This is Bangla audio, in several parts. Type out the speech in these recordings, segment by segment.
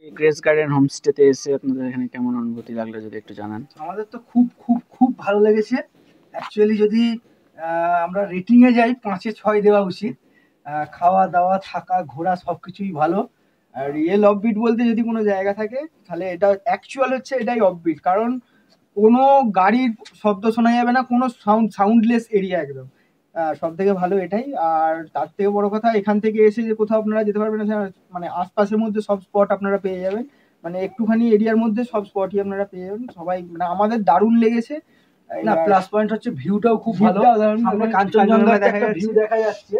গ্রেস গার্ডেন হোমস্টেতে এসে আপনাদের এখানে কেমন অনুভূতি লাগলো যদি একটু জানান। আমাদের তো খুব খুব খুব ভালো লেগেছে। অ্যাকচুয়ালি যদি আমরা রেটিংয়ে যাই 5-এ 6 দেওয়া উচিত। খাওয়া দাওয়া থাকা ঘোরা সব কিছুই ভালো। আর রিয়েল অফবিট বলতে যদি কোনো জায়গা থাকে তাহলে এটা অ্যাকচুয়াল হচ্ছে এটাই অফবিট, কারণ কোনো গাড়ির শব্দ শোনা যাবে না, কোনো সাউন্ডলেস এরিয়া একদম। সব থেকে ভালো এটাই। আর তার থেকে বড় কথা, এখান থেকে এসে যে কোথাও আপনারা যেতে পারবেন না, মানে আশপাশের মধ্যে সব স্পট আপনারা পেয়ে যাবেন, মানে একটুখানি এরিয়ার মধ্যে সব স্পটই আপনারা পেয়ে যাবেন। সবাই মানে আমাদের দারুণ লেগেছে। না, প্লাস পয়েন্ট হচ্ছে ভিউটাও খুব ভালো, সামনে কাঞ্চনজঙ্ঘার একটা ভিউ দেখা যাচ্ছে।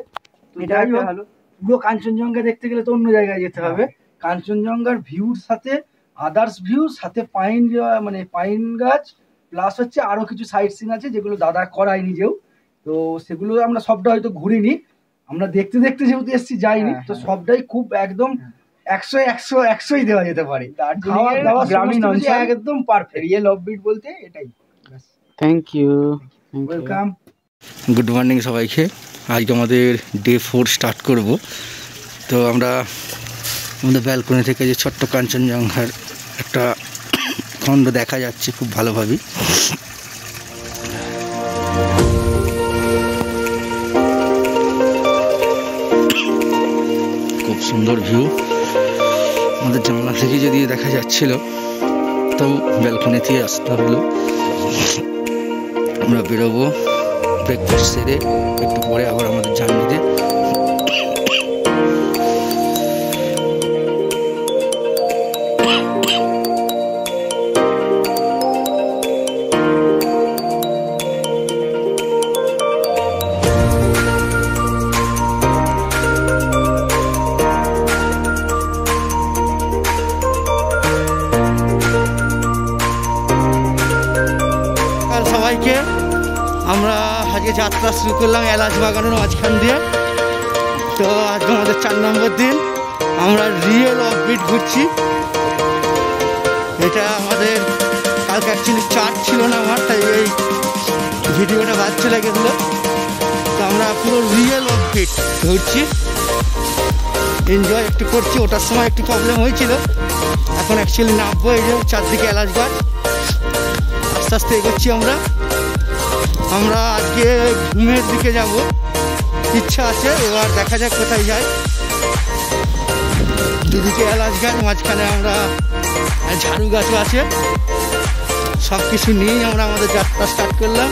এটাই ভালো। পুরো কাঞ্চনজঙ্ঘা দেখতে গেলে তো অন্য জায়গায় যেতে হবে। কাঞ্চনজঙ্ঘার ভিউর সাথে আদার্স ভিউ, সাথে পাইন, মানে পাইন গাছ, প্লাস হচ্ছে আরো কিছু সাইট সিন আছে যেগুলো দাদা করায় নিজেও, তো সেগুলো আমরা সবটা হয়তো ঘুরিনি, আমরা দেখতে দেখতে যেহেতু এসছি যাইনি, তো সবটাই খুব একদম 100-100-100ই দেওয়া যেতে পারে। খাওয়া দাওয়া গ্রামীণ অঞ্চল একদম পারফেক্ট। রিয়েল অফবিট বলতে এটাই। Thank you, welcome. Good morning সবাইকে। আজকে আমাদের ডে 4 স্টার্ট করব। তো আমরা আমাদের ব্যালকনি থেকে যে ছোট্ট কাঞ্চনজঙ্ঘার একটা খণ্ড দেখা যাচ্ছে খুব ভালোভাবে। খুব সুন্দর ভিউ, আমাদের জানলা থেকে যদি দেখা যাচ্ছিল, তো ব্যালকনিতে আসতে হলো। আমরা বেরোবো ব্রেকফাস্ট সেরে, একটু পরে আবার আমাদের জার্নিতে। সবাইকে আমরা আজকে যাত্রা শুরু করলাম এলাচ বাগানের মাঝখান দিয়ে। তো আজকে আমাদের 4 নম্বর দিন, আমরা রিয়েল অফবিট ঘুরছি। এটা আমাদের কালকে অ্যাকচুয়ালি চার্ট ছিল না আমার, তাই এই ভিডিওটা বাদ চলে গেছিলো। তো আমরা পুরো রিয়েল অফবিট ঘুরছি, এনজয় একটু করছি। ওটার সময় একটু প্রবলেম হয়েছিল, এখন অ্যাকচুয়ালি নামবো। এই যে চারদিকে এলাচ গাছ, আস্তে আস্তে এগোচ্ছি আমরা। আমরা আজকে ঘুমের দিকে যাব, ইচ্ছা আছে, এবার দেখা যাক কোথায় যাই। দুদিকে এলাচ গাছ, মাঝখানে আমরা ঝাড়ু গাছও আছে। সব কিছু নিয়েই আমরা আমাদের যাত্রা স্টার্ট করলাম।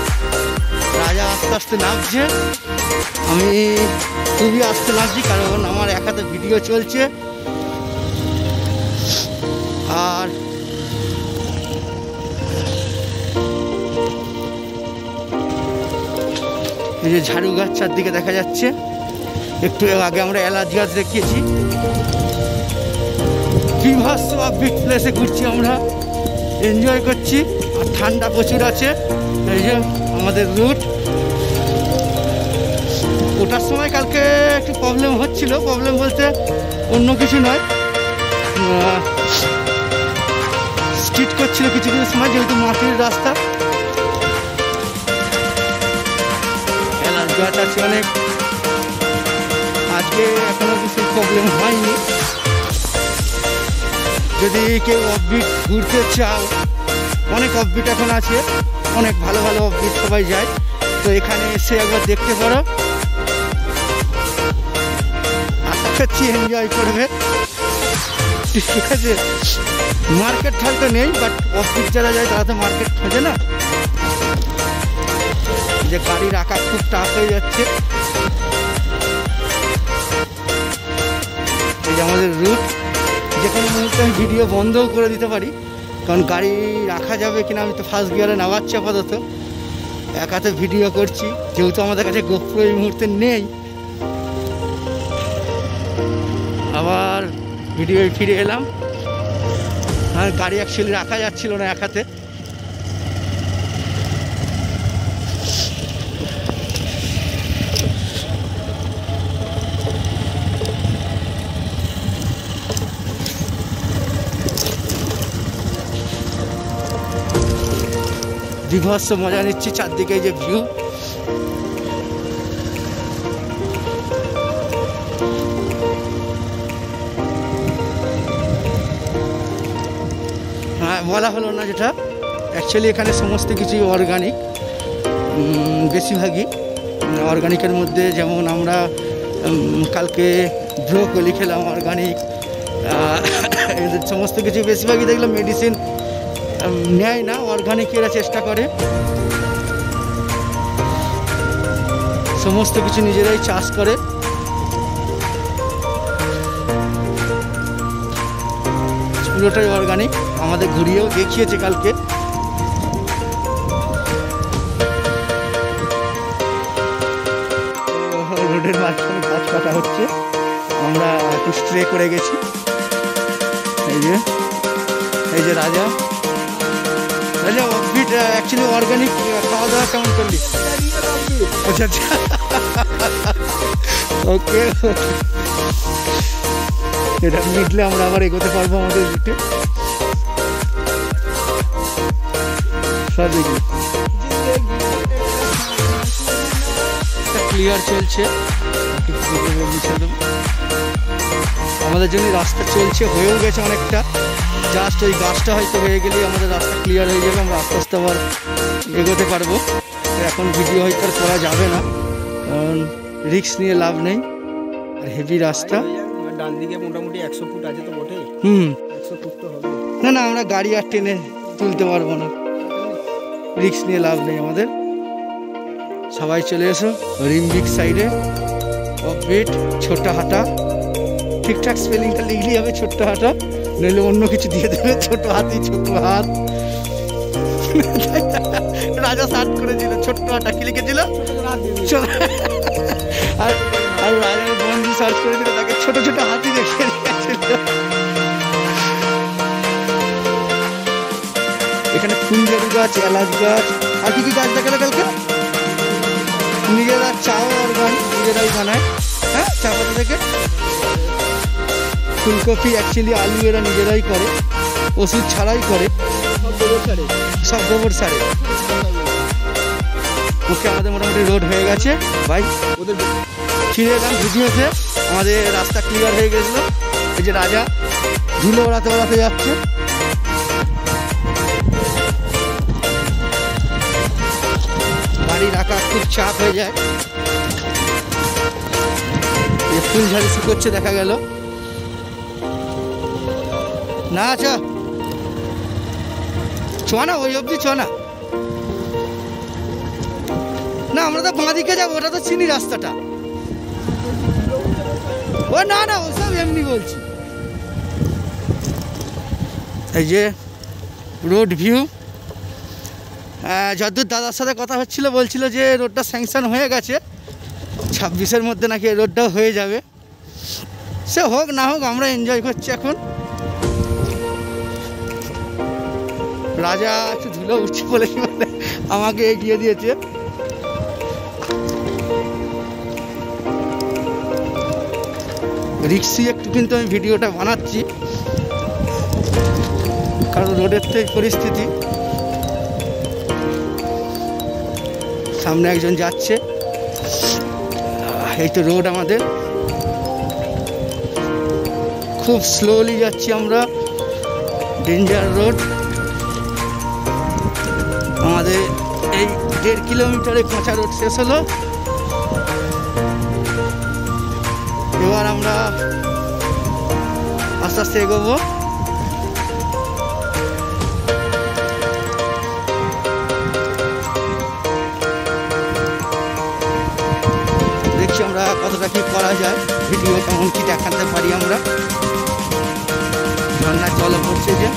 রাজা আস্তে আস্তে নামছে, আমি খুবই আস্তে নামছি, কারণ আমার এক হাতে ভিডিও চলছে। আর এই যে ঝাড়ু গাছ চারদিকে দেখা যাচ্ছে। একটু আগে আমরা এলাচ গাছ দেখিয়েছি। বিভৎস অফবিট প্লেসে ঘুরছি আমরা, এনজয় করছি। আর ঠান্ডা প্রচুর আছে। এই যে আমাদের রুট। ওটার সময় কালকে একটু প্রবলেম হচ্ছিল, প্রবলেম বলতে অন্য কিছু নয়, স্কিড করছিল কিছু কিছু সময়, যেহেতু মাটির রাস্তা। গাছ আছে অনেক, আজকে এখনো কিছু প্রবলেম হয়নি। যদি কেউ অফবিট ঘুরতে চাও, অনেক অফবিট এখন আছে, অনেক ভালো ভালো অফবিট সবাই যায়, তো এখানে এসে একবার দেখতে পারো। আশা করছি এনজয় করবে। ঠিক আছে, মার্কেট হয়তো নেই, বাট অফবিট যারা যায় তারা তো মার্কেট খোঁজে না। যে গাড়ি রাখা খুব টাফ হয়ে যাচ্ছে। এই যে আমাদের রুট, যে কোনো মুহূর্তে আমি ভিডিও বন্ধও করে দিতে পারি, কারণ গাড়ি রাখা যাবে কিনা আমি তো ফার্স্ট গিয়ারে নামাচ্ছি আপাতত। এক হাতে ভিডিও করছি, যেহেতু আমাদের কাছে গোপ্রো এই মুহূর্তে নেই। আবার ভিডিও ফিরে এলাম, আর গাড়ি অ্যাকচুয়ালি রাখা যাচ্ছিল না এক হাতে। বিভৎস মজা নিচ্ছি, চারদিকে যে ভিউ। বলা হলো না, যেটা অ্যাকচুয়ালি এখানে সমস্ত কিছুই অর্গানিক, বেশিরভাগই অর্গানিকের মধ্যে। যেমন আমরা কালকে ব্রোকলি খেলাম অর্গানিক, এদের সমস্ত কিছু বেশিরভাগই দেখলাম মেডিসিন নেয় না, অর্গানিক এরা চেষ্টা করে। সমস্ত কিছু নিজেরাই চাষ করে। পুরোটাই অর্গানিক, আমাদের ঘুরিয়েও দেখিয়েছে কালকে। রোডের মাঝখানে গাছ কাটা হচ্ছে, আমরা একটু স্ট্রে করে গেছি। এই যে রাজা অফবিট অ্যাকচুয়ালি অর্গানিক খাওয়া দাওয়া কেমন করলি? আচ্ছা আচ্ছা, ওকে, এটা মিটলে আমরা আবার এগোতে পারবো আমাদের রুটে। ক্লিয়ার চলছে, আমাদের জন্য রাস্তা চলছে, হয়েও গেছে অনেকটা। জাস্ট ওই গাছটা হয়তো হয়ে গেলেই আমাদের রাস্তা ক্লিয়ার হয়ে যাবে, আমরা আস্তে আস্তে আবার এগোতে পারবো। এখন ভিডিও হয়তো আর করা যাবে না, কারণ রিস্ক নিয়ে লাভ নেই, আর হেভি রাস্তা। ডান দিকে মোটামুটি 100 ফুট আছে তো বটে। 100 ফুট তো হবে না, না আমরা গাড়ি আর টেনে তুলতে পারবো না, রিস্ক নিয়ে লাভ নেই আমাদের। সবাই চলে এসো রিমবিক সাইডে, অফবিট ছোট্ট হাটা। ঠিকঠাক স্পেলিংটা লিখলেই হবে ছোট্ট হাটা, নইলে অন্য কিছু দিয়ে দেবে, ছোট হাতি ছোট হাত। রাজা সার্চ করেছিল ছোট্ট হাটা, কি লিখেছিল? আর রাজার বন্ধু সার্চ করেছিল, তাকে ছোট ছোট হাতি দেখে দিয়েছিল। এখানে ফুলজারি গাছ, এলাচ গাছ, আর কি কি গাছ দেখালো কালকে? নিজেরা চাও অর্গানিক নিজেরাই বানায়, হ্যাঁ, চা পাতা থেকে। ফুলকপি অ্যাকচুয়ালি আলু এরা নিজেরাই করে, ওষুধ ছাড়াই করে, সব গোবর সারে। ওকে, আমাদের মোটামুটি রোড হয়ে গেছে ভাই, ওদের ছিঁড়ে এলাম ভিডিওতে, আমাদের রাস্তা ক্লিয়ার হয়ে গেছিলো। এই যে রাজা ধুলো ওড়াতে ওড়াতে যাচ্ছে। গাড়ি রাখা খুব চাপ হয়ে যায়। ফুল ঝাড়ি শুকোচ্ছে দেখা গেল না। আচ্ছা চ না, ওই অবধি চ না। না আমরা তো বাঁ দিকে যাবো, ওটা তো চিনি রাস্তাটা। ও না না, ওসব এমনি বলছি। এই যে রোড ভিউ, যতদূর দাদার সাথে কথা হচ্ছিল বলছিল যে রোডটা স্যাংশন হয়ে গেছে, 26-এর মধ্যে নাকি রোডটাও হয়ে যাবে। সে হোক না হোক, আমরা এনজয় করছি এখন। রাজা একটু ধুলো উঠছে বলে আমাকে এগিয়ে দিয়েছে। রিক্সি একটু কিন্তু আমি ভিডিওটা বানাচ্ছি, কারণ রোডের তো পরিস্থিতি। সামনে একজন যাচ্ছে, এই তো রোড আমাদের, খুব স্লোলি যাচ্ছি আমরা, ডেঞ্জার রোড। আমাদের এই 1.5 কিলোমিটারে কাঁচা রোড শেষ হলো। এবার আমরা আস্তে আস্তে এগোবো। দেখছি আমরা কতটা কি করা যায়, ভিডিও কেমন কি দেখাতে পারি আমরা। ঝর্ণার জল পড়ছে যে,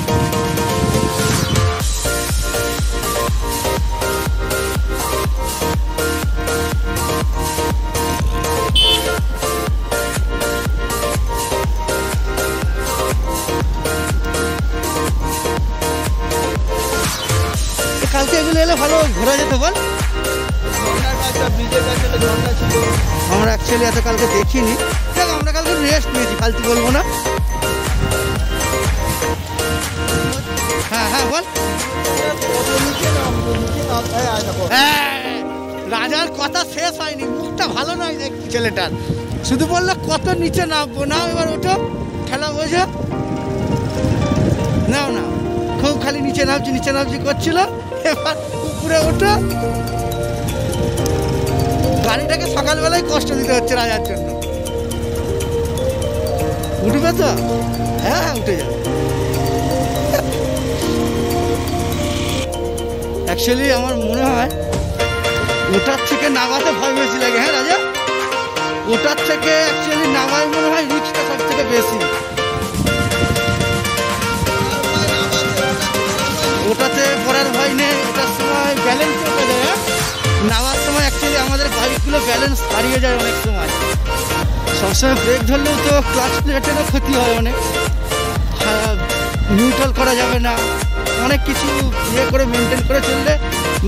কালকে এগুলো এলে ভালো ঘোরা যেত বল। আমরা অ্যাকচুয়ালি এত কালকে দেখিনি, দেখ আমরা কালকে রেস্ট নিয়েছি, ফালতু বলবো না। হ্যাঁ হ্যাঁ বল। রাজার কথা শেষ হয়নি, মুখটা ভালো নয় দেখছি ছেলেটার, শুধু বললো কত নিচে নামবো। না এবার ওঠো, খেলা বোঝো, নাও না, খুব খালি নিচে নামছি করছিল। এবার উপরে ওঠা গাড়িটাকে সকালবেলায় কষ্ট দিতে হচ্ছে রাজার জন্য। উঠবে তো? হ্যাঁ উঠে যাবে। অ্যাকচুয়ালি আমার মনে হয় ওটার থেকে নামাতে ভয় বেশি লাগে। হ্যাঁ রাজা, ওটার থেকে অ্যাকচুয়ালি নামায় মনে হয় রিস্কটা সব থেকে বেশি। ওটাতে পড়ার ভয় নেই, ওটার সময় ব্যালেন্স করতে যায়। নামার সময় অ্যাকচুয়ালি আমাদের বাইকগুলো ব্যালেন্স হারিয়ে যায় অনেক সময়। সবসময় ব্রেক ধরলেও তো ক্লাচ প্লেটেরও ক্ষতি হয় অনেক, নিউট্রাল করা যাবে না, অনেক কিছু ইয়ে করে মেনটেন করে চললে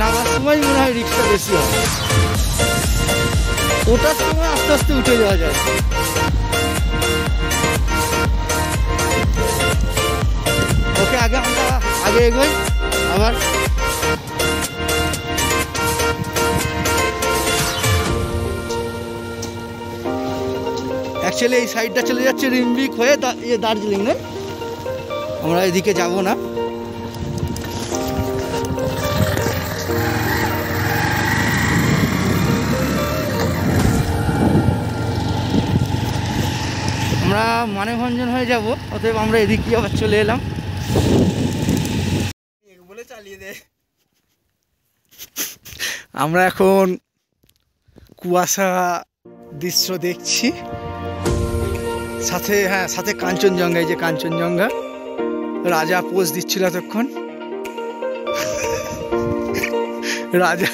নামার সময় মনে হয় রিস্কটা বেশি হয়। ওটার সময় আস্তে আস্তে উঠে যাওয়া যায়। ওকে আমরা আগে এগোই আবার। অ্যাকচুয়ালি এই সাইডটা চলে যাচ্ছে রিম্বিক হয়ে দার্জিলিং, না আমরা এদিকে যাব না। আমরা মানেভঞ্জন হয়ে যাব, অতএব আমরা এদিকে আবার চলে এলাম। বলে চালিয়ে দে। আমরা এখন কুয়াশা দৃশ্য দেখছি, সাথে কাঞ্চনজঙ্ঘা। এই যে কাঞ্চনজঙ্ঘা, রাজা পোজ দিচ্ছিল এতক্ষণ। রাজা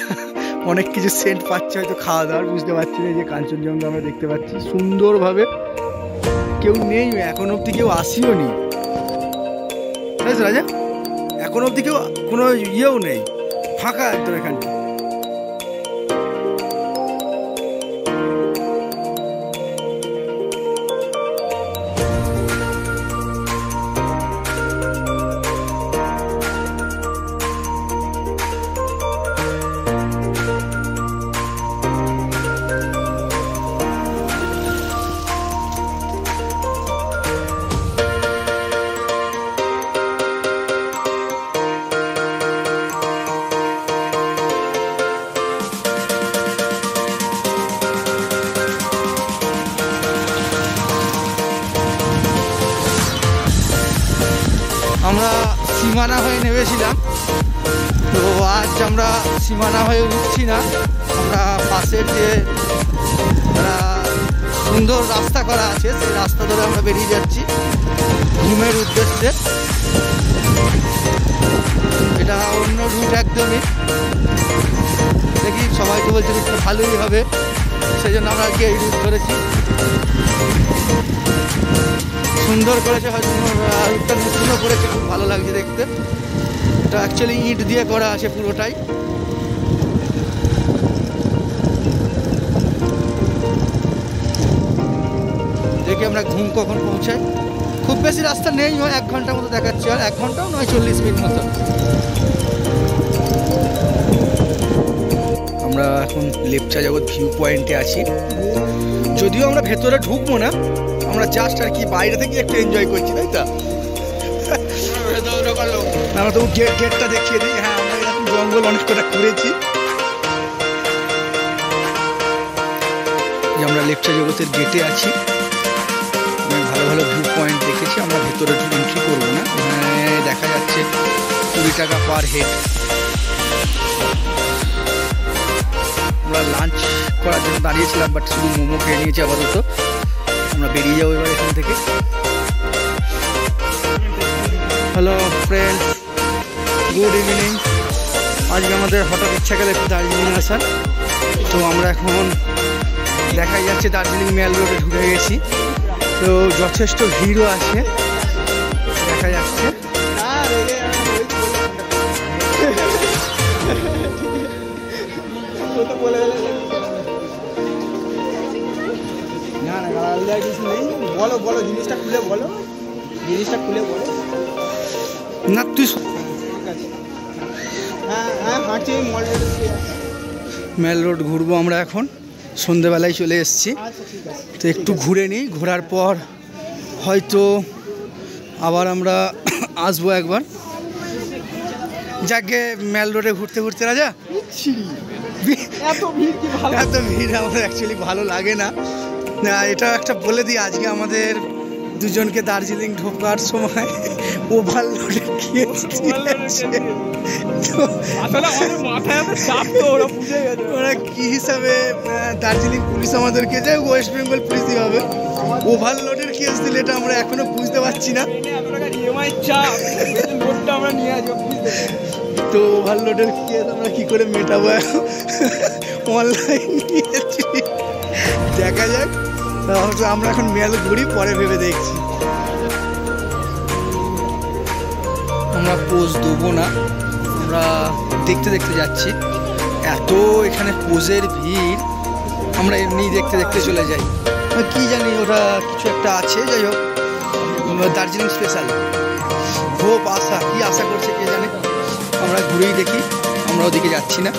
অনেক কিছু সেন্ট পাচ্ছে হয়তো খাওয়া দাওয়ার, বুঝতে পারছি না। এই যে কাঞ্চনজঙ্ঘা আমরা দেখতে পাচ্ছি সুন্দরভাবে, কেউ নেই এখন অব্দি, কেউ আসিও নি, তাই তো রাজা? এখন অব্দি কেউ কোনো ইয়েও নেই, ফাঁকা একদম এখানটা। আমরা সীমানা হয়ে নেমেছিলাম, তো আজ আমরা সীমানা হয়ে উঠছি না। আমরা পাশের যে সুন্দর রাস্তা করা আছে সেই রাস্তা ধরে আমরা বেরিয়ে যাচ্ছি ঘুমের উদ্দেশ্যে। এটা অন্য রুট একদমই, দেখি সবাই তো বলছে একটু ভালোই হবে, সেই জন্য আমরা আজকে এই রুট ধরেছি। সুন্দর করেছে, হয়তো রুটটা নতুনও করেছে, খুব ভালো লাগছে দেখতে। এটা অ্যাকচুয়ালি ইট দিয়ে করা আছে পুরোটাই। দেখি আমরা ঘুম কখন পৌঁছাই। খুব বেশি রাস্তা নেই, 1 ঘন্টার মতো দেখাচ্ছে, আর 1 ঘন্টাও নয়, 40 মিনিট মতো। আমরা এখন লেপচা জগৎ ভিউ পয়েন্টে আছি, যদিও আমরা ভেতরে ঢুকবো না, আমরা জাস্ট আর কি বাইরে থেকে একটু এনজয় করছি, তাই তো? আমরা তো গেটটা দেখিয়ে দিই। হ্যাঁ, আমরা এরকম জঙ্গল অনেক কটা করেছি। আমরা লেপচা জগতের গেটে আছি, অনেক ভালো ভালো ভিউ পয়েন্ট দেখেছি। আমরা ভেতরে এন্ট্রি করবো না, এখানে দেখা যাচ্ছে 20 টাকা পার হেড। আমরা লাঞ্চ করার জন্য দাঁড়িয়েছিলাম, বাট শুধু মোমো খেয়ে নিয়েছি আপাতত। আমরা বেরিয়ে যাবো এবার এখান থেকে। Hello friends, good evening. আজকে আমাদের হঠাৎ ইচ্ছা গেলে একটু দার্জিলিং আসার, তো আমরা এখন দেখাই যাচ্ছে দার্জিলিং মেল রোডে ঢুকে গেছি। তো যথেষ্ট ভিড়ও আছে দেখা যাচ্ছে। না না গালাগালি কিছু নেই, বলো বলো জিনিসটা খুলে বলো, জিনিসটা খুলে বলো। না তুই হ্যাঁ হ্যাঁ হাঁটছি মেল রোড ঘুরবো আমরা এখন, সন্ধেবেলায় চলে এসেছি। আচ্ছা ঠিক আছে, তো একটু ঘুরে নিই, ঘোরার পর হয়তো আবার আমরা আসবো একবার। যাকে ম্যাল রোডে ঘুরতে ঘুরতে রাজা এত ভিড় কি ভালো, এত ভিড় আমার অ্যাকচুয়ালি ভালো লাগে না। এটা একটা বলে দিই, আজকে আমাদের দুজনকে দার্জিলিং ঢোকার সময় ওভারলোডের কেস ওরা কি হিসাবে দার্জিলিং পুলিশ আমাদেরকে যায়, ওয়েস্ট বেঙ্গল পুলিশ হবে ওভারলোডের কেস দিলে, এটা আমরা এখনো বুঝতে পারছি না। তো ওভারলোডের কেস আমরা কি করে মেটাবো, অনলাইন নিয়েছি, দেখা যাক। আমরা এখন মেল ঘুরি, পরে ভেবে দেখছি। আমরা পোজ দেবো না, আমরা দেখতে দেখতে যাচ্ছি। এত এখানে পোজের ভিড়, আমরা এমনি দেখতে দেখতে চলে যাই। কি জানি ওটা কিছু একটা আছে, যাই হোক দার্জিলিং স্পেশাল হোপ আশা, কি আশা করছে কে জানে। আমরা ঘুরেই দেখি, আমরা ওদিকে যাচ্ছি না।